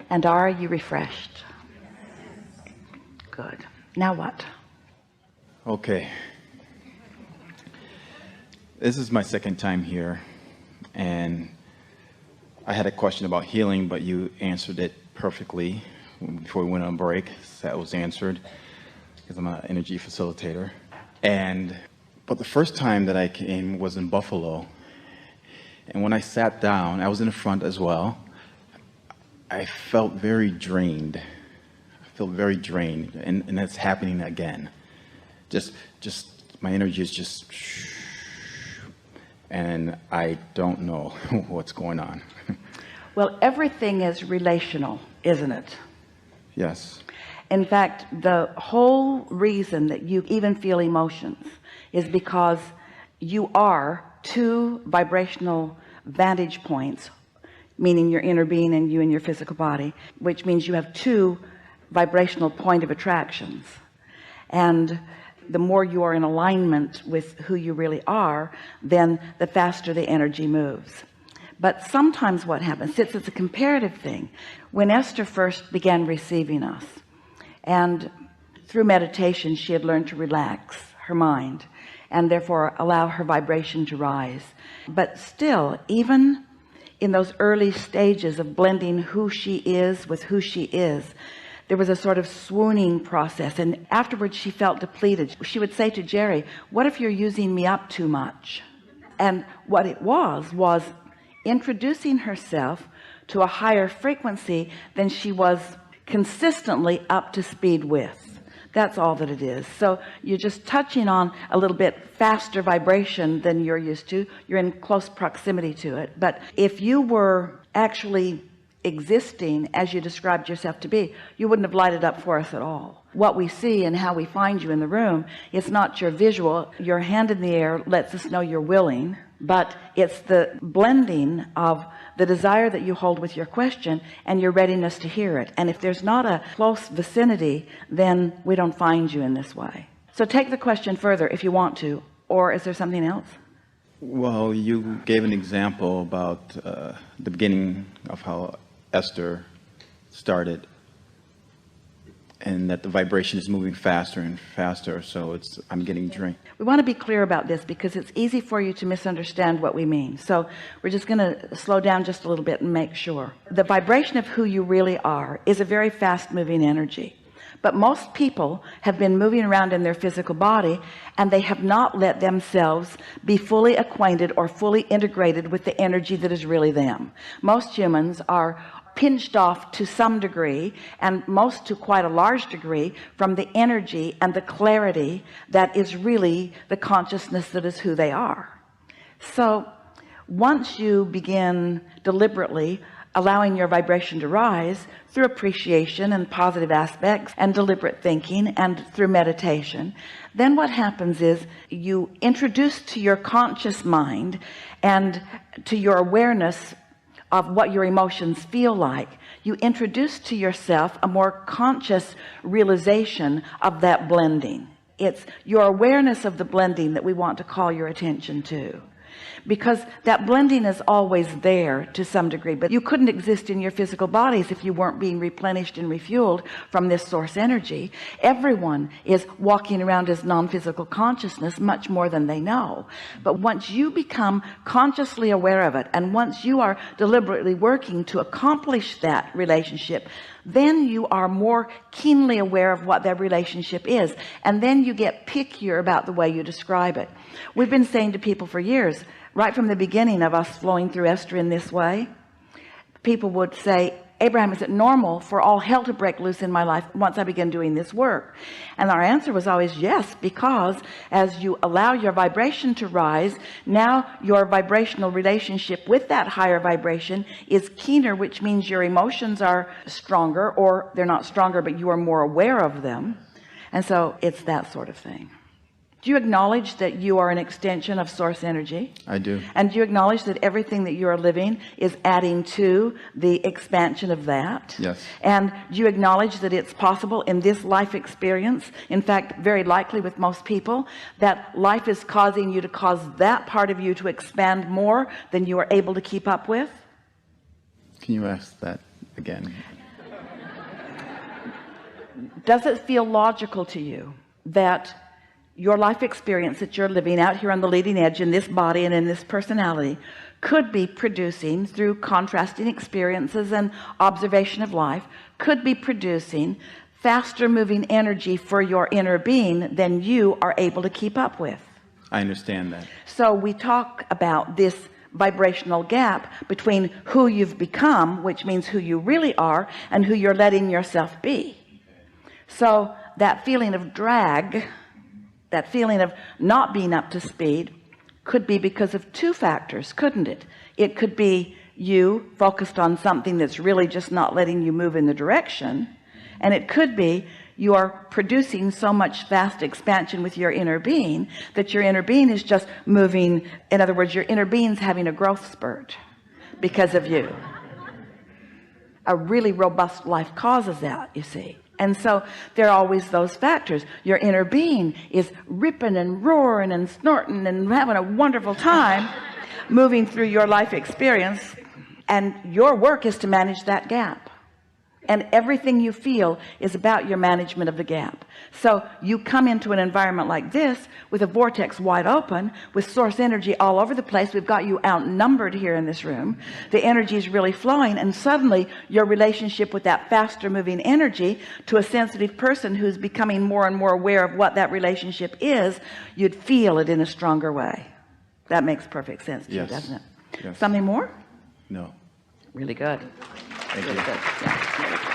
And are you refreshed? Good. Now what? Okay. This is my second time here, and I had a question about healing, but you answered it perfectly before we went on break. So that was answered because I'm an energy facilitator. But the first time that I came was in Buffalo, and when I sat down, I was in the front as well. I felt very drained. I felt very drained, and that's happening again. Just my energy is just, and I don't know what's going on. Well, everything is relational, isn't it? Yes. In fact, the whole reason that you even feel emotions is because you are two vibrational vantage points, meaning your inner being and you and your physical body, which means you have two vibrational point of attractions. And the more you are in alignment with who you really are, then the faster the energy moves. But sometimes what happens, since it's a comparative thing, when Esther first began receiving us, and through meditation she had learned to relax her mind and therefore allow her vibration to rise. But still, even in those early stages of blending who she is with who she is, there was a sort of swooning process, and afterwards she felt depleted. She would say to Jerry, what if you're using me up too much? And what it was introducing herself to a higher frequency than she was consistently up to speed with. That's all that it is. So you're just touching on a little bit faster vibration than you're used to. You're in close proximity to it. But if you were actually existing as you described yourself to be, you wouldn't have lighted up for us at all. What we see and how we find you in the room, it's not your visual. Your hand in the air lets us know you're willing, but it's the blending of the desire that you hold with your question and your readiness to hear it. And if there's not a close vicinity, then we don't find you in this way. So take the question further if you want to, or is there something else? Well, you gave an example about the beginning of how Esther started, and that the vibration is moving faster and faster, so I'm getting drained. We want to be clear about this because it's easy for you to misunderstand what we mean. So we're just going to slow down just a little bit and make sure. The vibration of who you really are is a very fast moving energy, but most people have been moving around in their physical body and they have not let themselves be fully acquainted or fully integrated with the energy that is really them. Most humans are pinched off to some degree, and most to quite a large degree, from the energy and the clarity that is really the consciousness that is who they are. So once you begin deliberately allowing your vibration to rise through appreciation and positive aspects and deliberate thinking and through meditation, then what happens is you introduce to your conscious mind and to your awareness of what your emotions feel like, you introduce to yourself a more conscious realization of that blending. It's your awareness of the blending that we want to call your attention to, because that blending is always there to some degree, but you couldn't exist in your physical bodies if you weren't being replenished and refueled from this source energy. Everyone is walking around as non-physical consciousness much more than they know, but once you become consciously aware of it, and once you are deliberately working to accomplish that relationship, then you are more keenly aware of what that relationship is, and then you get pickier about the way you describe it. We've been saying to people for years, right from the beginning of us flowing through Esther in this way, people would say, Abraham, is it normal for all hell to break loose in my life once I begin doing this work? And our answer was always yes, because as you allow your vibration to rise, now your vibrational relationship with that higher vibration is keener, which means your emotions are stronger, or they're not stronger, but you are more aware of them. And so it's that sort of thing. Do you acknowledge that you are an extension of source energy? I do. And do you acknowledge that everything that you are living is adding to the expansion of that? Yes. And do you acknowledge that it's possible in this life experience, in fact very likely with most people, that life is causing you to cause that part of you to expand more than you are able to keep up with? Can you ask that again? Does it feel logical to you that your life experience that you're living out here on the leading edge in this body and in this personality could be producing, through contrasting experiences and observation of life, could be producing faster moving energy for your inner being than you are able to keep up with? I understand that. So we talk about this vibrational gap between who you've become, which means who you really are, and who you're letting yourself be. So that feeling of drag, that feeling of not being up to speed, could be because of two factors, couldn't it? It could be you focused on something that's really just not letting you move in the direction, and it could be you are producing so much fast expansion with your inner being that your inner being is just moving. In other words, your inner being's having a growth spurt because of you. A really robust life causes that, you see. And so there are always those factors. Your inner being is ripping and roaring and snorting and having a wonderful time moving through your life experience, and your work is to manage that gap. And everything you feel is about your management of the gap. So you come into an environment like this with a vortex wide open, with source energy all over the place. We've got you outnumbered here in this room. The energy is really flowing, and suddenly your relationship with that faster moving energy, to a sensitive person who's becoming more and more aware of what that relationship is, you'd feel it in a stronger way. That makes perfect sense to you, doesn't it? Yes. Something more? No. Really good. Thank really you. Good. Yeah.